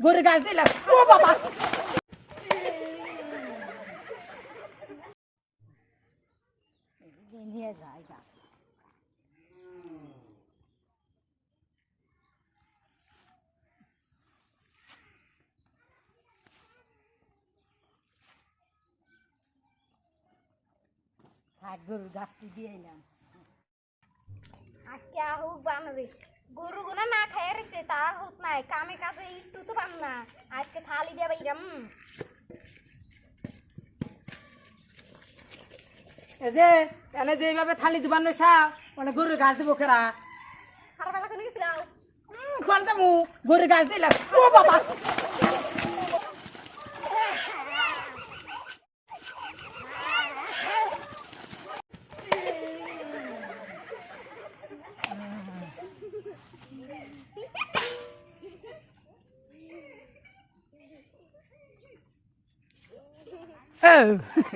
গরু গাছ দিলাম ও বাবা নিয়ে যায় গাছ হাট গরুর গাছটি দিয়ে এলাম আজকে আহুক বানাবে গরু গুনা না খাই রয়েছে তা হোক নাই কামে কাজে একটু তো পান না আজকে থালি দিয়ে বাইরাম এই যে এনে যে এইভাবে থালি দিবার নইছা মানে গরুর গাছ দিব কেরা আর বেলা কোনে গেছিলাম কোন যামু গরুর গাছ দিলাম ও বাবা Oh.